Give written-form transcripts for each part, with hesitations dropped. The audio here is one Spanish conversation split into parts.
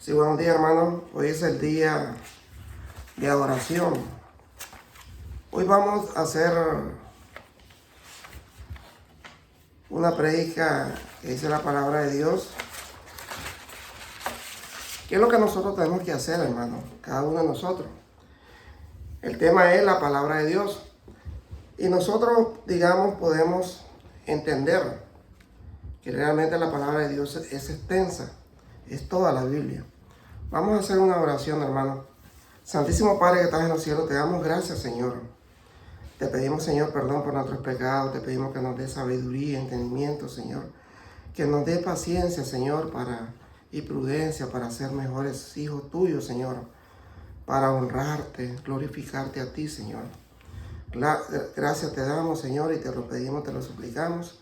Sí, buenos días, hermanos. Hoy es el día de adoración. Hoy vamos a hacer una prédica que dice la palabra de Dios. ¿Qué es lo que nosotros tenemos que hacer, hermano? Cada uno de nosotros. El tema es la palabra de Dios. Y nosotros, digamos, podemos entender que realmente la palabra de Dios es extensa. Es toda la Biblia. Vamos a hacer una oración, hermano. Santísimo Padre que estás en los cielos, te damos gracias, Señor. Te pedimos, Señor, perdón por nuestros pecados. Te pedimos que nos dé sabiduría, entendimiento, Señor. Que nos dé paciencia, Señor, y prudencia para ser mejores hijos tuyos, Señor. Para honrarte, glorificarte a ti, Señor. Gracias te damos, Señor, y te lo pedimos, te lo suplicamos.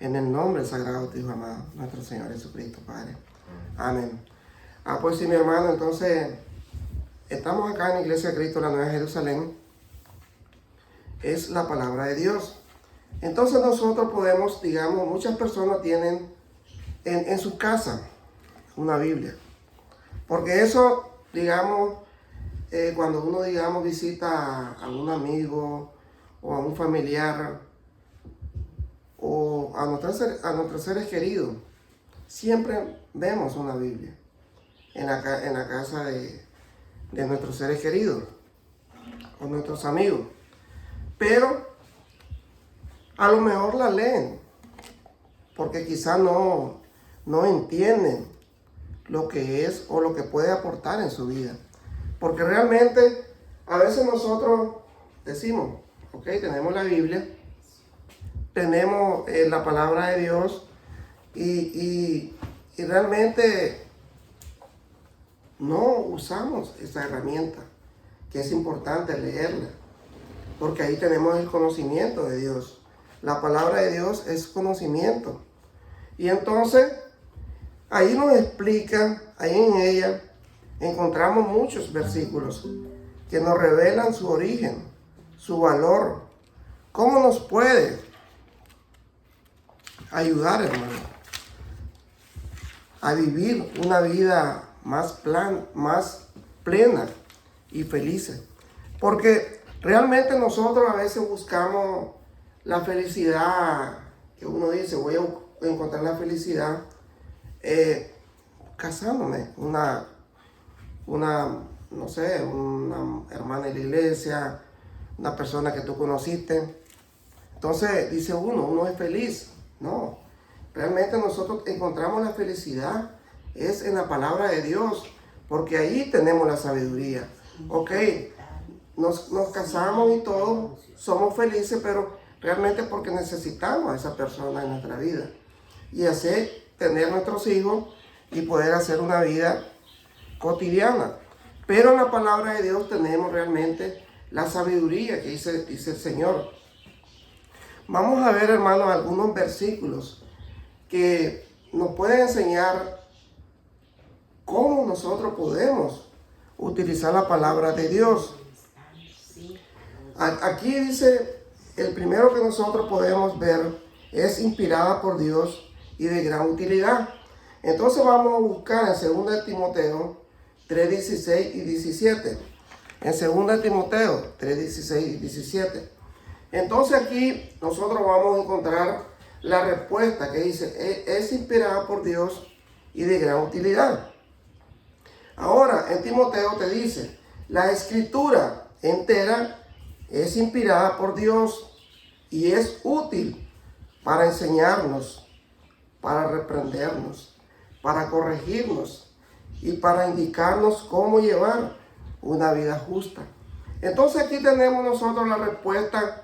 En el nombre sagrado de tu Hijo amado, nuestro Señor Jesucristo, Padre. Amén. Pues sí, mi hermano, entonces estamos acá en la Iglesia de Cristo, la Nueva Jerusalén. Es la palabra de Dios. Entonces nosotros podemos, digamos, muchas personas tienen en su casa una Biblia. Porque eso, digamos, cuando uno, digamos, visita a un amigo o a un familiar o a nuestros seres queridos, siempre vemos una Biblia en la casa de nuestros seres queridos o nuestros amigos. Pero a lo mejor la leen porque quizás no entienden lo que es o lo que puede aportar en su vida. Porque realmente a veces nosotros decimos, ok, tenemos la Biblia, tenemos la palabra de Dios y realmente no usamos esa herramienta, que es importante leerla, porque ahí tenemos el conocimiento de Dios. La palabra de Dios es conocimiento. Y entonces, ahí nos explica, ahí en ella, encontramos muchos versículos que nos revelan su origen, su valor, cómo nos puede ayudar, hermano, a vivir una vida más plena y feliz. Porque realmente nosotros a veces buscamos la felicidad, que uno dice, voy a encontrar la felicidad casándome, no sé, una hermana de la iglesia, una persona que tú conociste. Entonces dice uno es feliz. No, realmente nosotros encontramos la felicidad es en la palabra de Dios, porque ahí tenemos la sabiduría. Ok, nos casamos y todo, somos felices, pero realmente porque necesitamos a esa persona en nuestra vida. Y así tener nuestros hijos y poder hacer una vida cotidiana. Pero en la palabra de Dios tenemos realmente la sabiduría que dice el Señor. Vamos a ver, hermanos, algunos versículos que nos pueden enseñar cómo nosotros podemos utilizar la palabra de Dios. Aquí dice, el primero que nosotros podemos ver es inspirada por Dios y de gran utilidad. Entonces vamos a buscar en 2 Timoteo 3:16 y 17. En 2 Timoteo 3:16 y 17. Entonces aquí nosotros vamos a encontrar la respuesta que dice, es inspirada por Dios y de gran utilidad. Ahora, en Timoteo te dice, la escritura entera es inspirada por Dios y es útil para enseñarnos, para reprendernos, para corregirnos y para indicarnos cómo llevar una vida justa. Entonces aquí tenemos nosotros la respuesta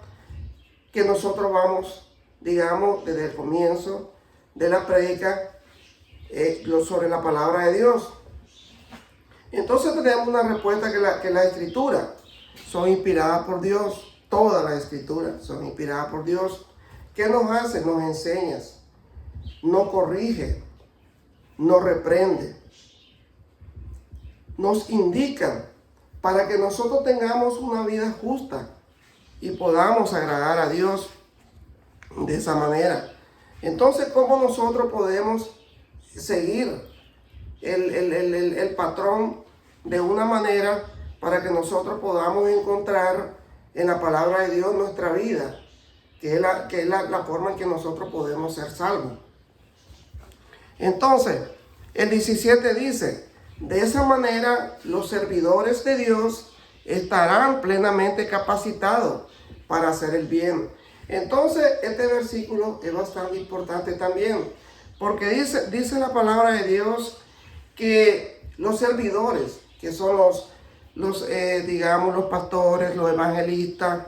que nosotros vamos, digamos, desde el comienzo de la prédica sobre la palabra de Dios. Entonces tenemos una respuesta que las escrituras son inspiradas por Dios. Todas las escrituras son inspiradas por Dios. ¿Qué nos hace? Nos enseña, nos corrige, nos reprende, nos indica para que nosotros tengamos una vida justa y podamos agradar a Dios de esa manera. Entonces, ¿cómo nosotros podemos seguir el patrón de una manera para que nosotros podamos encontrar en la palabra de Dios nuestra vida, que es la forma en que nosotros podemos ser salvos. Entonces, el 17 dice, de esa manera los servidores de Dios estarán plenamente capacitados para hacer el bien. Entonces, este versículo es bastante importante también, porque dice la palabra de Dios que los servidores, que son digamos, los pastores, los evangelistas,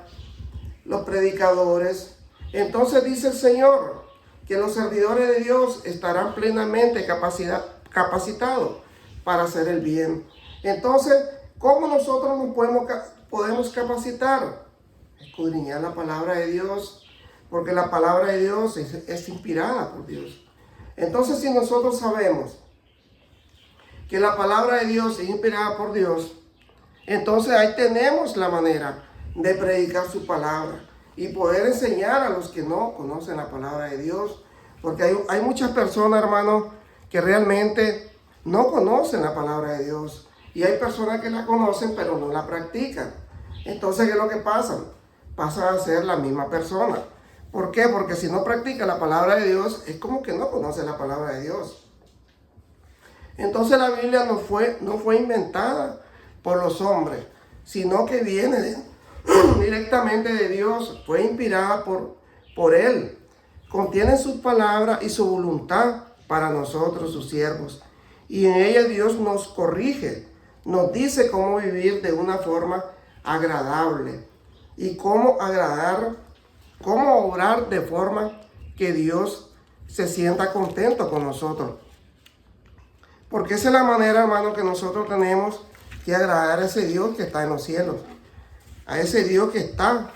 los predicadores, entonces dice el Señor que los servidores de Dios estarán plenamente capacitados para hacer el bien. Entonces, ¿cómo nosotros nos podemos capacitar? Escudriñar la palabra de Dios, porque la palabra de Dios es inspirada por Dios. Entonces, si nosotros sabemos que la palabra de Dios es inspirada por Dios, entonces ahí tenemos la manera de predicar su palabra y poder enseñar a los que no conocen la palabra de Dios, porque hay muchas personas, hermanos, que realmente no conocen la palabra de Dios, y hay personas que la conocen pero no la practican. Entonces, ¿qué es lo que pasa? Pasan a ser la misma persona. ¿Por qué? Porque si no practica la palabra de Dios, es como que no conoce la palabra de Dios. Entonces la Biblia no fue inventada por los hombres, sino que viene directamente de Dios, fue inspirada por Él. Contiene sus palabras y su voluntad para nosotros, sus siervos. Y en ella Dios nos corrige, nos dice cómo vivir de una forma agradable y cómo obrar de forma que Dios se sienta contento con nosotros. Porque esa es la manera, hermano, que nosotros tenemos que agradar a ese Dios que está en los cielos. A ese Dios que está.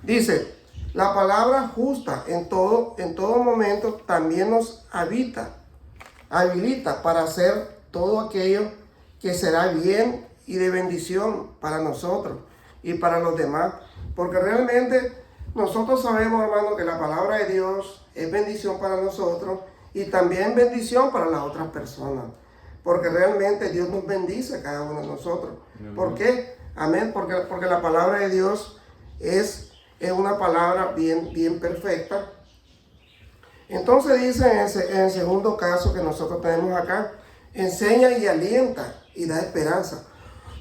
Dice, la palabra justa en todo momento también nos habilita para hacer todo aquello que será bien y de bendición para nosotros y para los demás. Porque realmente nosotros sabemos, hermano, que la palabra de Dios es bendición para nosotros y también bendición para las otras personas. Porque realmente Dios nos bendice a cada uno de nosotros. Amén. ¿Por qué? Amén. Porque la palabra de Dios es una palabra bien perfecta. Entonces dice en el segundo caso que nosotros tenemos acá, enseña y alienta y da esperanza.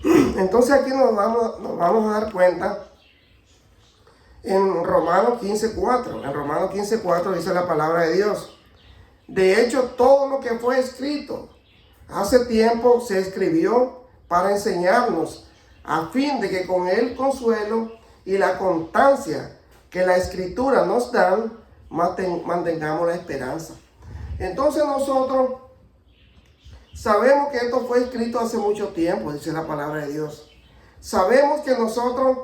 Entonces aquí nos vamos a dar cuenta en Romanos 15:4. En Romanos 15:4 dice la palabra de Dios. De hecho, todo lo que fue escrito hace tiempo se escribió para enseñarnos, a fin de que con el consuelo y la constancia que la Escritura nos dan, mantengamos la esperanza. Entonces nosotros sabemos que esto fue escrito hace mucho tiempo, dice la palabra de Dios. Sabemos que nosotros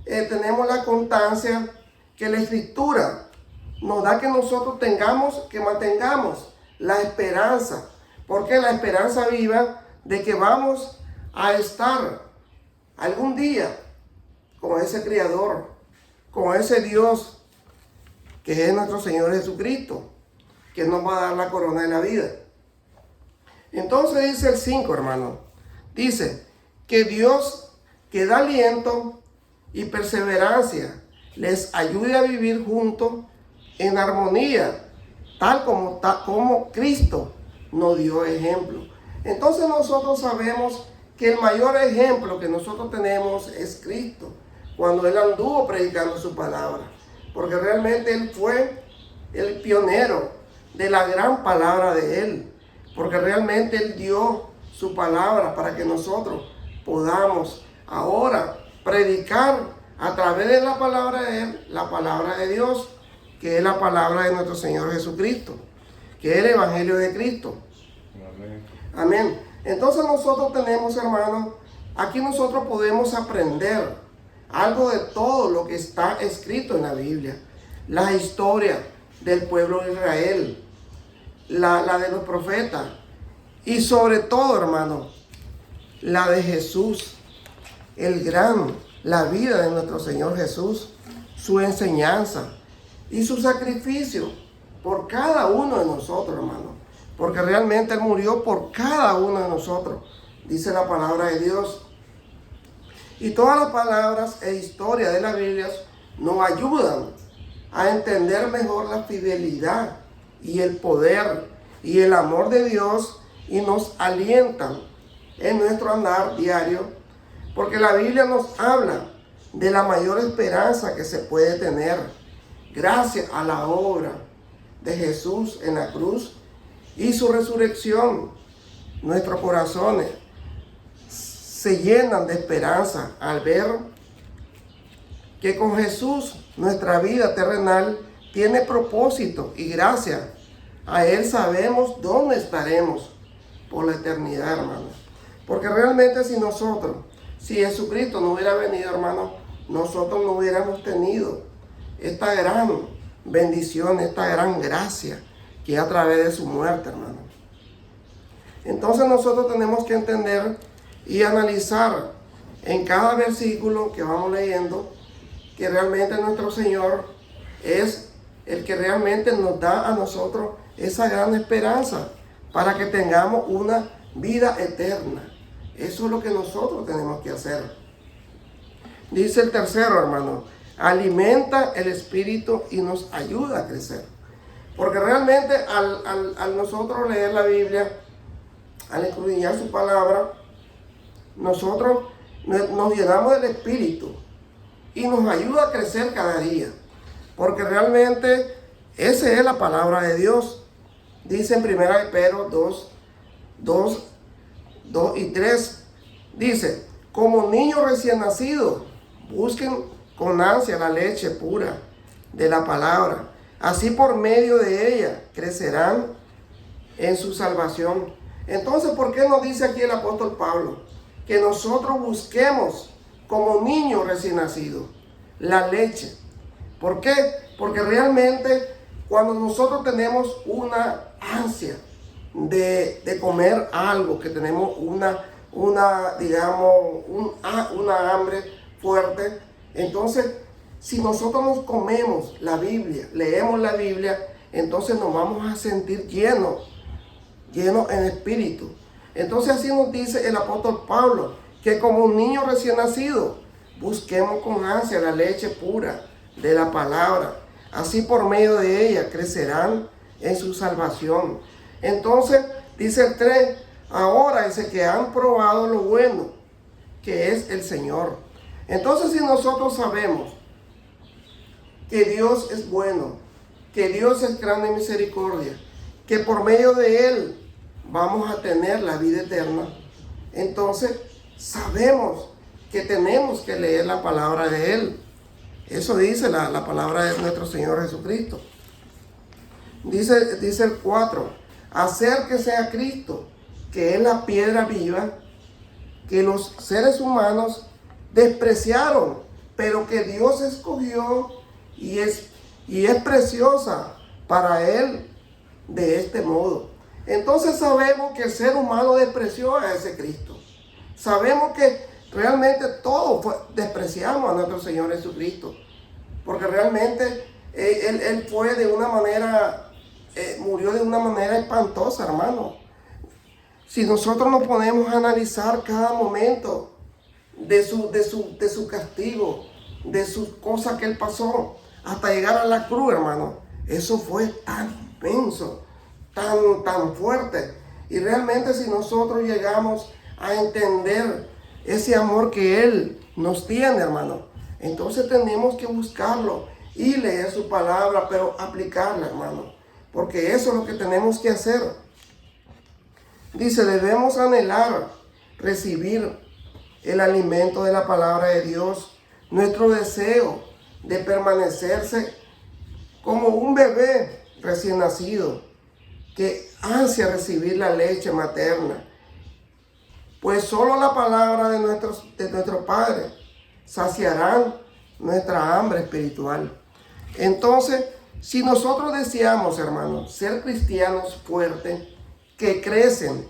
tenemos la constancia que la Escritura nos da, que nosotros mantengamos la esperanza. Porque la esperanza viva de que vamos a estar algún día con ese Creador, con ese Dios que es nuestro Señor Jesucristo, que nos va a dar la corona de la vida. Entonces dice el 5, hermano, dice que Dios que da aliento y perseverancia les ayude a vivir juntos en armonía, tal como Cristo nos dio ejemplo. Entonces nosotros sabemos que el mayor ejemplo que nosotros tenemos es Cristo, cuando Él anduvo predicando su palabra, porque realmente Él fue el pionero de la gran palabra de Él, porque realmente Él dio su palabra para que nosotros podamos ahora predicar a través de la palabra de Él, la palabra de Dios, que es la palabra de nuestro Señor Jesucristo, que es el Evangelio de Cristo. Amén. Amén. Entonces nosotros tenemos, hermanos, aquí nosotros podemos aprender algo de todo lo que está escrito en la Biblia. La historia del pueblo de Israel, la de los profetas, y sobre todo, hermano, la de Jesús, la vida de nuestro Señor Jesús, su enseñanza y su sacrificio por cada uno de nosotros, hermano. porque realmente Él murió por cada uno de nosotros, dice la palabra de Dios. Y todas las palabras e historias de la Biblia nos ayudan a entender mejor la fidelidad y el poder y el amor de Dios, y nos alientan en nuestro andar diario, porque la Biblia nos habla de la mayor esperanza que se puede tener gracias a la obra de Jesús en la cruz y su resurrección. Nuestros corazones se llenan de esperanza al ver que con Jesús nuestra vida terrenal tiene propósito, y gracias a Él sabemos dónde estaremos por la eternidad, hermanos. Porque realmente si Jesucristo no hubiera venido, hermanos, nosotros no hubiéramos tenido esta gran bendición, esta gran gracia que es a través de su muerte, hermanos. Entonces nosotros tenemos que entender y analizar en cada versículo que vamos leyendo que realmente nuestro Señor es el que realmente nos da a nosotros esa gran esperanza para que tengamos una vida eterna. Eso es lo que nosotros tenemos que hacer. Dice el tercero, hermano, alimenta el espíritu y nos ayuda a crecer. Porque realmente al nosotros leer la Biblia, al escudriñar su palabra, nosotros nos llenamos del espíritu y nos ayuda a crecer cada día. Porque realmente esa es la palabra de Dios. Dice en 1 Pedro 2 y 3, dice, como niños recién nacidos, busquen con ansia la leche pura de la palabra. Así por medio de ella crecerán en su salvación. Entonces, ¿por qué nos dice aquí el apóstol Pablo que nosotros busquemos como niños recién nacidos la leche? ¿Por qué? Porque realmente cuando nosotros tenemos una ansia de comer algo, que tenemos una hambre fuerte, entonces si nosotros nos comemos la Biblia, leemos la Biblia, entonces nos vamos a sentir llenos en espíritu. Entonces así nos dice el apóstol Pablo, que como un niño recién nacido, busquemos con ansia la leche pura de la palabra. Así por medio de ella crecerán en su salvación. Entonces dice el 3, ahora dice que han probado lo bueno, que es el Señor. Entonces si nosotros sabemos que Dios es bueno, que Dios es grande en misericordia, que por medio de Él vamos a tener la vida eterna, entonces sabemos que tenemos que leer la palabra de Él. Eso dice la palabra de nuestro Señor Jesucristo. Dice el 4, acérquese a Cristo, que es la piedra viva que los seres humanos despreciaron, pero que Dios escogió y es preciosa para Él de este modo. Entonces sabemos que el ser humano despreció a ese Cristo. Sabemos que realmente todos despreciamos a nuestro Señor Jesucristo, porque realmente Él fue de una manera, murió de una manera espantosa, hermano. Si nosotros nos ponemos a analizar cada momento de su castigo, de sus cosas que Él pasó, hasta llegar a la cruz, hermano, eso fue tan inmenso, tan fuerte. Y realmente si nosotros llegamos a entender ese amor que Él nos tiene, hermano, entonces tenemos que buscarlo y leer su palabra, pero aplicarla, hermano, porque eso es lo que tenemos que hacer. Dice, debemos anhelar recibir el alimento de la palabra de Dios. Nuestro deseo de permanecerse como un bebé recién nacido que ansia recibir la leche materna, pues solo la palabra de nuestro Padre saciarán nuestra hambre espiritual. Entonces, si nosotros deseamos, hermanos, ser cristianos fuertes, que crecen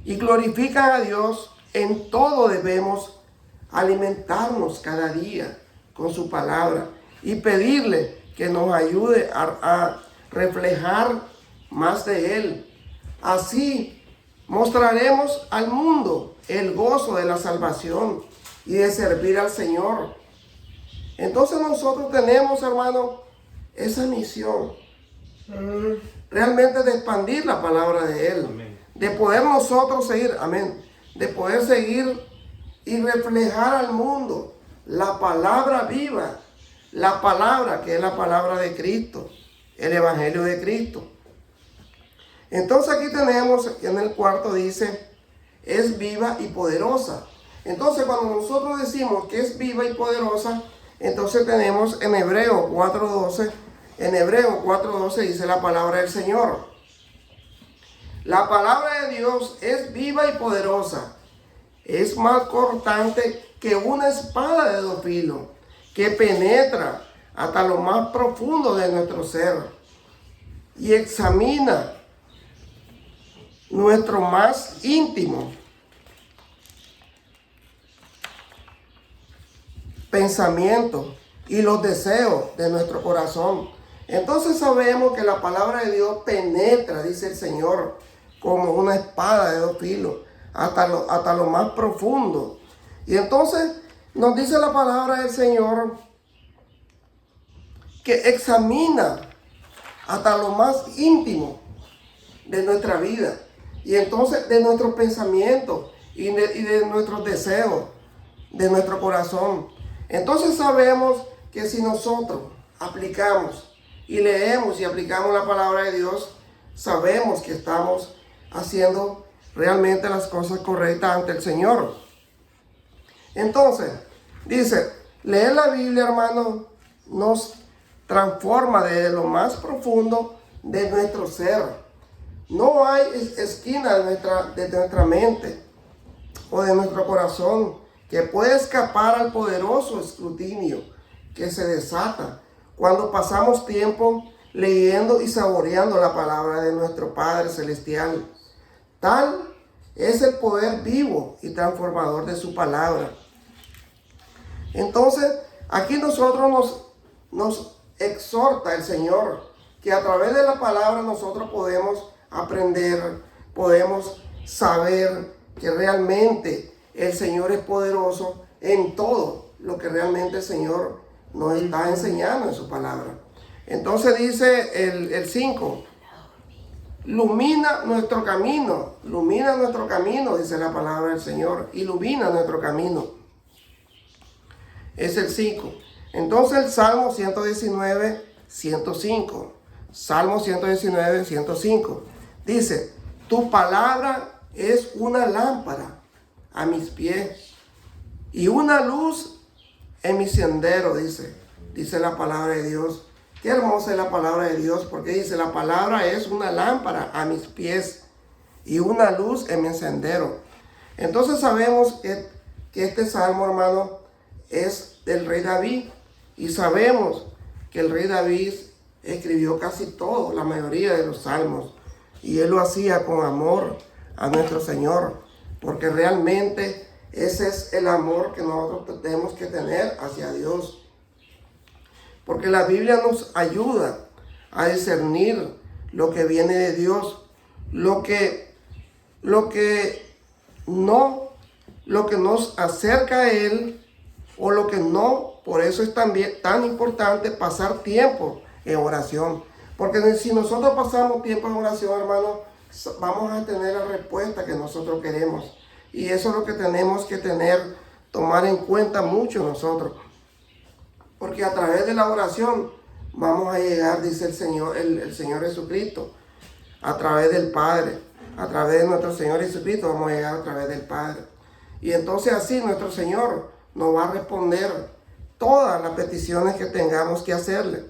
y glorifican a Dios, en todo debemos alimentarnos cada día con su palabra y pedirle que nos ayude a reflejar más de Él Así mostraremos al mundo el gozo de la salvación y de servir al Señor. Entonces nosotros tenemos, hermano, esa misión realmente de expandir la palabra de Él. Amén. De poder nosotros seguir, amén, de poder seguir y reflejar al mundo la palabra viva, la palabra que es la palabra de Cristo, el Evangelio de Cristo. Entonces aquí tenemos, en el cuarto dice, es viva y poderosa. Entonces cuando nosotros decimos que es viva y poderosa, entonces tenemos en Hebreo 4:12, dice la palabra del Señor. La palabra de Dios es viva y poderosa, es más cortante que una espada de dos filos, que penetra hasta lo más profundo de nuestro ser y examina nuestro más íntimo pensamiento y los deseos de nuestro corazón. Entonces sabemos que la palabra de Dios penetra, dice el Señor, como una espada de dos filos, hasta lo más profundo. Y entonces nos dice la palabra del Señor que examina hasta lo más íntimo de nuestra vida. Y entonces de nuestros pensamientos y de nuestros deseos, de nuestro corazón. Entonces sabemos que si nosotros aplicamos y leemos y aplicamos la palabra de Dios, sabemos que estamos haciendo realmente las cosas correctas ante el Señor. Entonces, dice, leer la Biblia, hermano, nos transforma desde lo más profundo de nuestro ser. No hay esquina de nuestra mente o de nuestro corazón que pueda escapar al poderoso escrutinio que se desata cuando pasamos tiempo leyendo y saboreando la palabra de nuestro Padre Celestial. Tal es el poder vivo y transformador de su palabra. Entonces, aquí nosotros nos exhorta el Señor que a través de la palabra nosotros podemos aprender, podemos saber que realmente el Señor es poderoso en todo lo que realmente el Señor nos está enseñando en su palabra. Entonces dice el 5, ilumina nuestro camino, dice la palabra del Señor, ilumina nuestro camino. Es el 5. Entonces el Salmo 119, 105. Salmo 119, 105. Dice, tu palabra es una lámpara a mis pies y una luz en mi sendero, dice la palabra de Dios. Qué hermosa es la palabra de Dios, porque dice, la palabra es una lámpara a mis pies y una luz en mi sendero. Entonces sabemos que este salmo, hermano, es del rey David, y sabemos que el rey David escribió casi todo, la mayoría de los salmos, y él lo hacía con amor a nuestro Señor, porque realmente ese es el amor que nosotros tenemos que tener hacia Dios. Porque la Biblia nos ayuda a discernir lo que viene de Dios, lo que nos acerca a Él o lo que no. Por eso es también tan importante pasar tiempo en oración. Porque si nosotros pasamos tiempo en oración, hermano, vamos a tener la respuesta que nosotros queremos. Y eso es lo que tenemos que tomar en cuenta mucho nosotros. Porque a través de la oración vamos a llegar, dice el Señor, el Señor Jesucristo, a través del Padre. A través de nuestro Señor Jesucristo vamos a llegar a través del Padre. Y entonces así nuestro Señor nos va a responder todas las peticiones que tengamos que hacerle,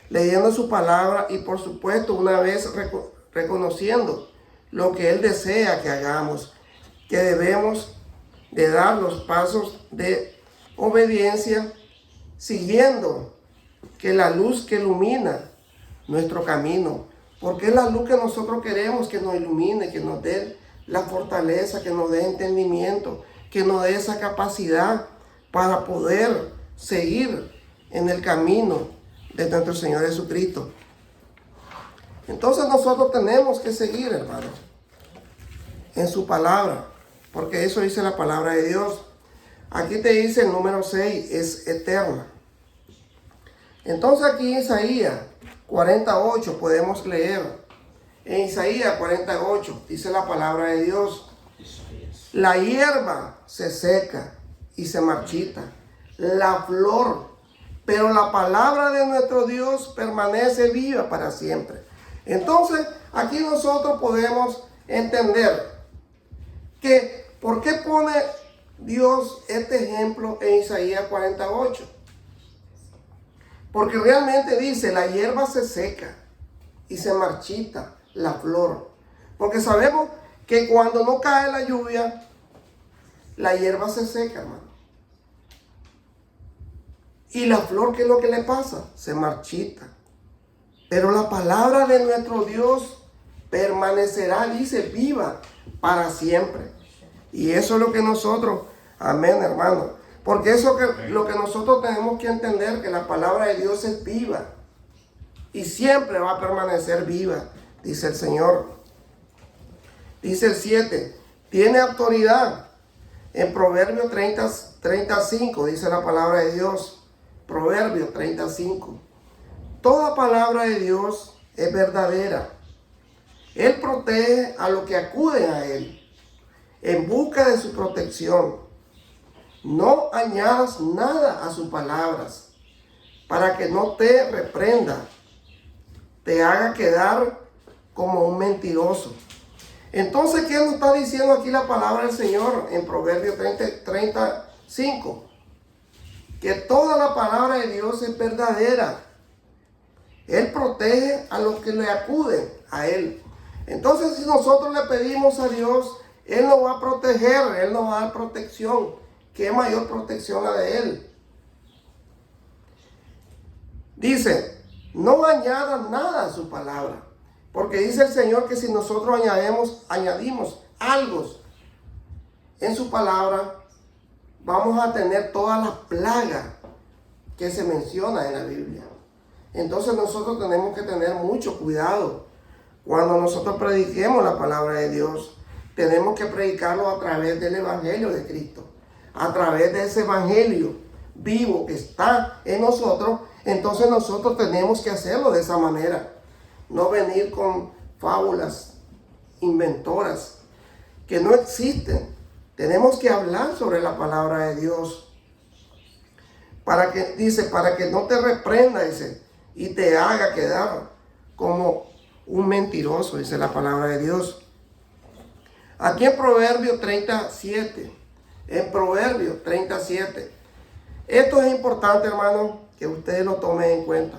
leyendo su palabra y por supuesto una vez reconociendo lo que Él desea que hagamos, que debemos de dar los pasos de obediencia, siguiendo que la luz que ilumina nuestro camino, porque es la luz que nosotros queremos que nos ilumine, que nos dé la fortaleza, que nos dé entendimiento, que nos dé esa capacidad para poder seguir en el camino de nuestro Señor Jesucristo. Entonces nosotros tenemos que seguir, hermanos. en su palabra, porque eso dice la palabra de Dios. Aquí te dice el número 6, es eterna. Entonces aquí en Isaías 48 podemos leer. En Isaías 48 dice la palabra de Dios: la hierba se seca y se marchita, la flor, pero la palabra de nuestro Dios permanece viva para siempre. Entonces, aquí nosotros podemos entender que ¿por qué pone Dios este ejemplo en Isaías 48? Porque realmente dice, la hierba se seca y se marchita la flor. Porque sabemos que cuando no cae la lluvia, la hierba se seca, hermano. Y la flor, ¿qué es lo que le pasa? Se marchita. Pero la palabra de nuestro Dios permanecerá, dice, viva para siempre. Y eso es lo que nosotros, amén, hermano. Porque eso es lo que nosotros tenemos que entender, que la palabra de Dios es viva. Y siempre va a permanecer viva, dice el Señor. Dice el 7, tiene autoridad. En Proverbios 35 dice la palabra de Dios. Proverbios 35. Toda palabra de Dios es verdadera. Él protege a los que acuden a Él en busca de su protección. No añadas nada a sus palabras para que no te reprenda, te haga quedar como un mentiroso. Entonces, ¿qué nos está diciendo aquí la palabra del Señor en Proverbios 35? Que toda la palabra de Dios es verdadera. Él protege a los que le acuden a Él. Entonces, si nosotros le pedimos a Dios, Él nos va a proteger, Él nos va a dar protección. ¿Qué mayor protección la de Él? Dice, no añadan nada a su palabra. Porque dice el Señor que si nosotros añadimos algo en su palabra, vamos a tener todas las plagas que se mencionan en la Biblia. Entonces nosotros tenemos que tener mucho cuidado. Cuando nosotros prediquemos la palabra de Dios, tenemos que predicarlo a través del Evangelio de Cristo. A través de ese Evangelio vivo que está en nosotros, entonces nosotros tenemos que hacerlo de esa manera. No venir con fábulas inventoras que no existen. Tenemos que hablar sobre la palabra de Dios. Para que no te reprenda, dice, y te haga quedar como un mentiroso, dice la palabra de Dios. Aquí en Proverbios 37, esto es importante, hermano, que ustedes lo tomen en cuenta.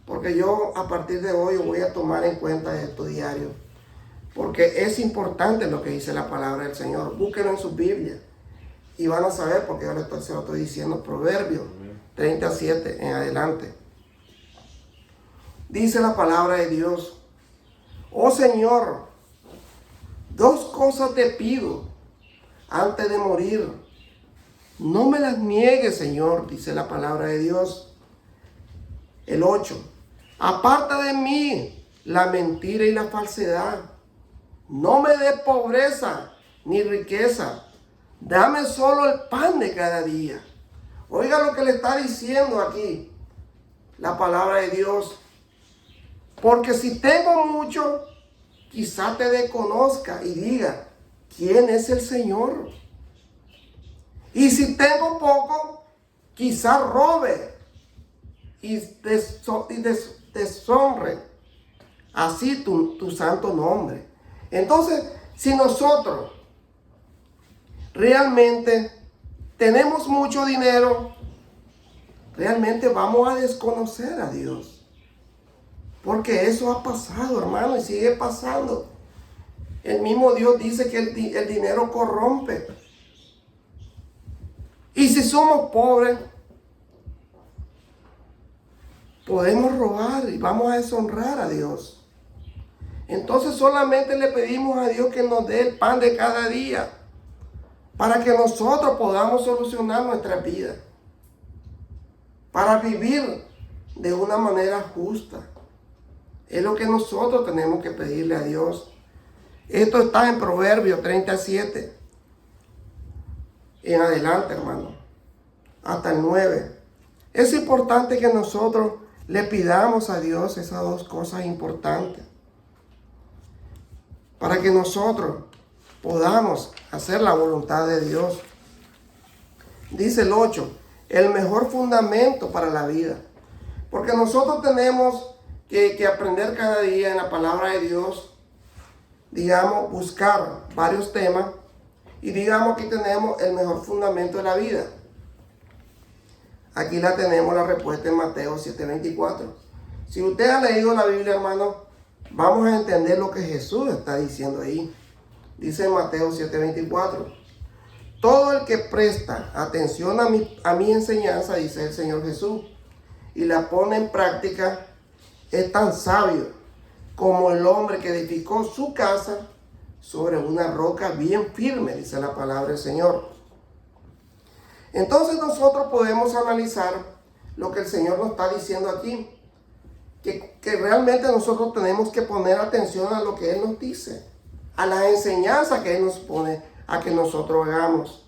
Porque yo a partir de hoy voy a tomar en cuenta esto diario. Porque es importante lo que dice la palabra del Señor. Búsquenlo en sus Biblias y van a saber, porque yo se lo estoy diciendo. Proverbios 37 en adelante. Dice la palabra de Dios: oh Señor, dos cosas te pido antes de morir. No me las niegues, Señor, dice la palabra de Dios. El 8. Aparta de mí la mentira y la falsedad. No me des pobreza ni riqueza. Dame solo el pan de cada día. Oiga lo que le está diciendo aquí la palabra de Dios. Porque si tengo mucho, quizá te desconozca y diga, ¿quién es el Señor? Y si tengo poco, quizá robe y deshonre así tu santo nombre. Entonces, si nosotros realmente tenemos mucho dinero, realmente vamos a desconocer a Dios. Porque eso ha pasado, hermano, y sigue pasando. El mismo Dios dice que el dinero corrompe. Y si somos pobres, podemos robar y vamos a deshonrar a Dios. Entonces solamente le pedimos a Dios que nos dé el pan de cada día para que nosotros podamos solucionar nuestra vida, para vivir de una manera justa. Es lo que nosotros tenemos que pedirle a Dios. Esto está en Proverbios 37. En adelante, hermano. Hasta el 9. Es importante que nosotros le pidamos a Dios esas dos cosas importantes. Para que nosotros podamos hacer la voluntad de Dios. Dice el 8. El mejor fundamento para la vida. Porque nosotros tenemos que aprender cada día en la palabra de Dios, digamos, buscar varios temas y digamos que tenemos el mejor fundamento de la vida. Aquí la tenemos la respuesta en Mateo 7:24. Si usted ha leído la Biblia, hermano, vamos a entender lo que Jesús está diciendo ahí. Dice en Mateo 7:24. Todo el que presta atención a mi enseñanza, dice el Señor Jesús, y la pone en práctica, es tan sabio como el hombre que edificó su casa sobre una roca bien firme, dice la palabra del Señor. Entonces nosotros podemos analizar lo que el Señor nos está diciendo aquí, que realmente nosotros tenemos que poner atención a lo que Él nos dice, a las enseñanzas que Él nos pone a que nosotros hagamos.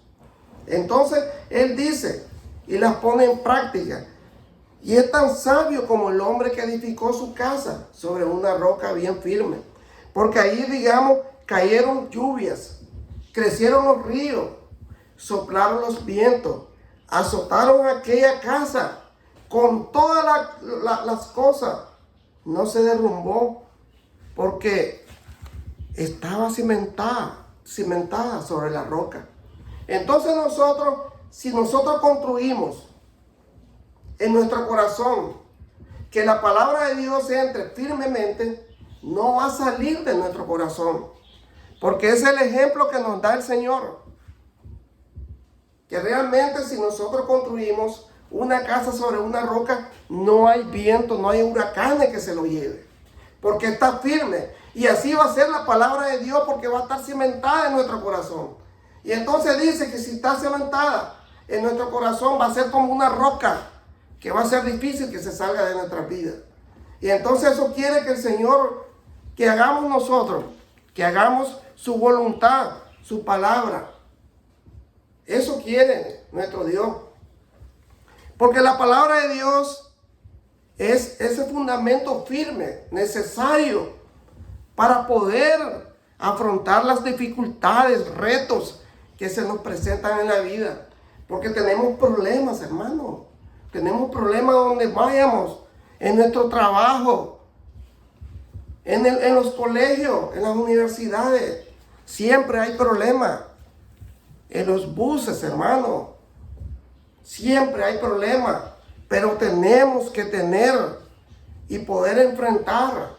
Entonces Él dice y las pone en práctica. Y es tan sabio como el hombre que edificó su casa sobre una roca bien firme. Porque ahí, digamos, cayeron lluvias, crecieron los ríos, soplaron los vientos, azotaron aquella casa con todas las cosas. No se derrumbó porque estaba cimentada sobre la roca. Entonces nosotros, si nosotros construimos en nuestro corazón que la palabra de Dios entre firmemente, no va a salir de nuestro corazón, porque es el ejemplo que nos da el Señor, que realmente si nosotros construimos una casa sobre una roca, no hay viento, no hay huracanes que se lo lleve, porque está firme. Y así va a ser la palabra de Dios, porque va a estar cimentada en nuestro corazón. Y entonces dice que si está cimentada en nuestro corazón, va a ser como una roca, que va a ser difícil que se salga de nuestras vidas. Y entonces eso quiere que el Señor, que hagamos nosotros, que hagamos su voluntad, su palabra. Eso quiere nuestro Dios. Porque la palabra de Dios es ese fundamento firme, necesario para poder afrontar las dificultades, retos que se nos presentan en la vida. Porque tenemos problemas, hermano. Tenemos problemas donde vayamos, en nuestro trabajo, en los colegios, en las universidades. Siempre hay problemas. En los buses, hermano. Siempre hay problemas. Pero tenemos que tener y poder enfrentar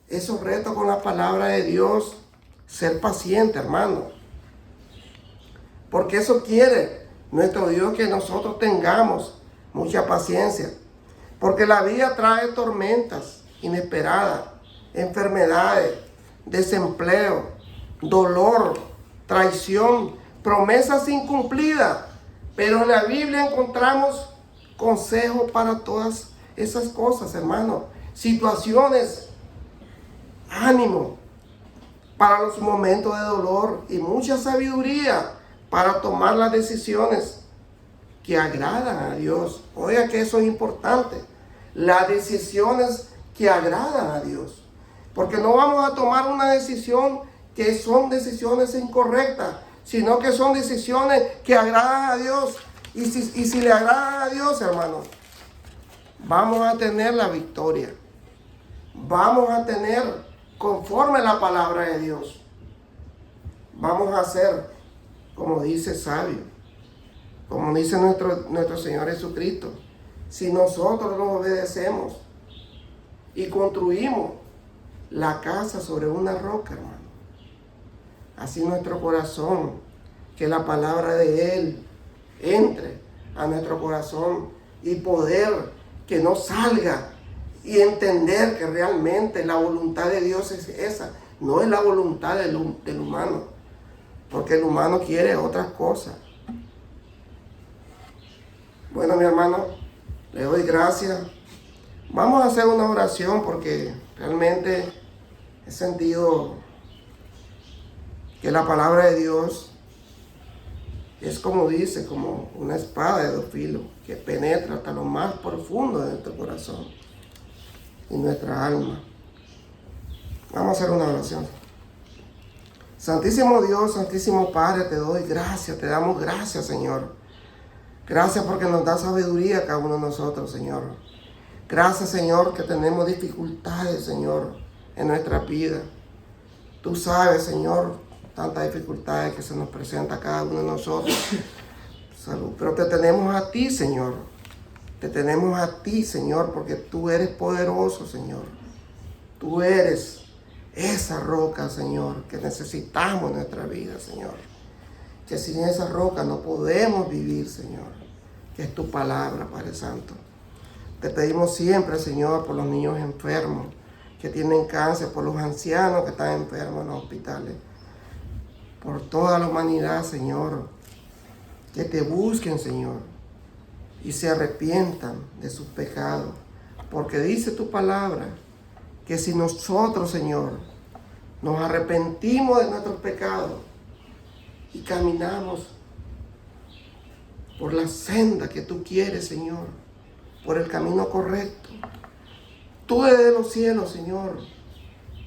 esos retos con la palabra de Dios. Ser paciente, hermano. Porque eso quiere nuestro Dios, que nosotros tengamos mucha paciencia. Porque la vida trae tormentas inesperadas, enfermedades, desempleo, dolor, traición, promesas incumplidas. Pero en la Biblia encontramos consejos para todas esas cosas, hermano. Situaciones, ánimo para los momentos de dolor y mucha sabiduría para tomar las decisiones que agradan a Dios. Oiga que eso es importante. Las decisiones que agradan a Dios. Porque no vamos a tomar una decisión que son decisiones incorrectas, sino que son decisiones que agradan a Dios. Y si le agradan a Dios, hermano, vamos a tener la victoria. Vamos a tener conforme la palabra de Dios. Vamos a ser, como dice sabio, como dice nuestro Señor Jesucristo, si nosotros nos obedecemos y construimos la casa sobre una roca, hermano. Así nuestro corazón, que la palabra de Él entre a nuestro corazón y poder que no salga y entender que realmente la voluntad de Dios es esa, no es la voluntad del humano. Porque el humano quiere otras cosas. Bueno, mi hermano, le doy gracias. Vamos a hacer una oración porque realmente he sentido que la palabra de Dios es como dice, como una espada de dos filos que penetra hasta lo más profundo de nuestro corazón y nuestra alma. Vamos a hacer una oración. Santísimo Dios, Santísimo Padre, te doy gracias, te damos gracias, Señor. Gracias porque nos da sabiduría a cada uno de nosotros, Señor. Gracias, Señor, que tenemos dificultades, Señor, en nuestra vida. Tú sabes, Señor, tantas dificultades que se nos presenta a cada uno de nosotros. Salud. Pero te tenemos a ti, Señor. Te tenemos a ti, Señor, porque tú eres poderoso, Señor. Tú eres esa roca, Señor, que necesitamos en nuestra vida, Señor. Que sin esa roca no podemos vivir, Señor. Que es tu palabra, Padre Santo. Te pedimos siempre, Señor, por los niños enfermos que tienen cáncer, por los ancianos que están enfermos en los hospitales, por toda la humanidad, Señor, que te busquen, Señor, y se arrepientan de sus pecados, porque dice tu palabra, que si nosotros, Señor, nos arrepentimos de nuestros pecados y caminamos por la senda que tú quieres, Señor, por el camino correcto, tú desde los cielos, Señor,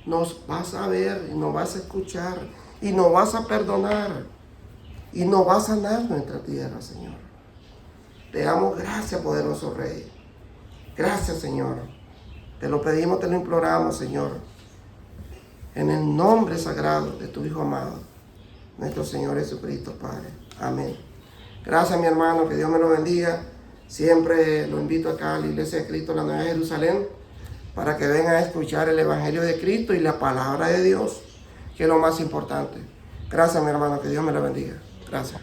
nos vas a ver y nos vas a escuchar y nos vas a perdonar y nos vas a sanar nuestra tierra, Señor. Te damos gracias, poderoso Rey. Gracias, Señor. Te lo pedimos, te lo imploramos, Señor, en el nombre sagrado de tu Hijo amado, nuestro Señor Jesucristo, Padre. Amén. Gracias, mi hermano, que Dios me lo bendiga. Siempre lo invito acá a la Iglesia de Cristo, la Nueva Jerusalén, para que vengan a escuchar el Evangelio de Cristo y la palabra de Dios, que es lo más importante. Gracias, mi hermano, que Dios me lo bendiga. Gracias.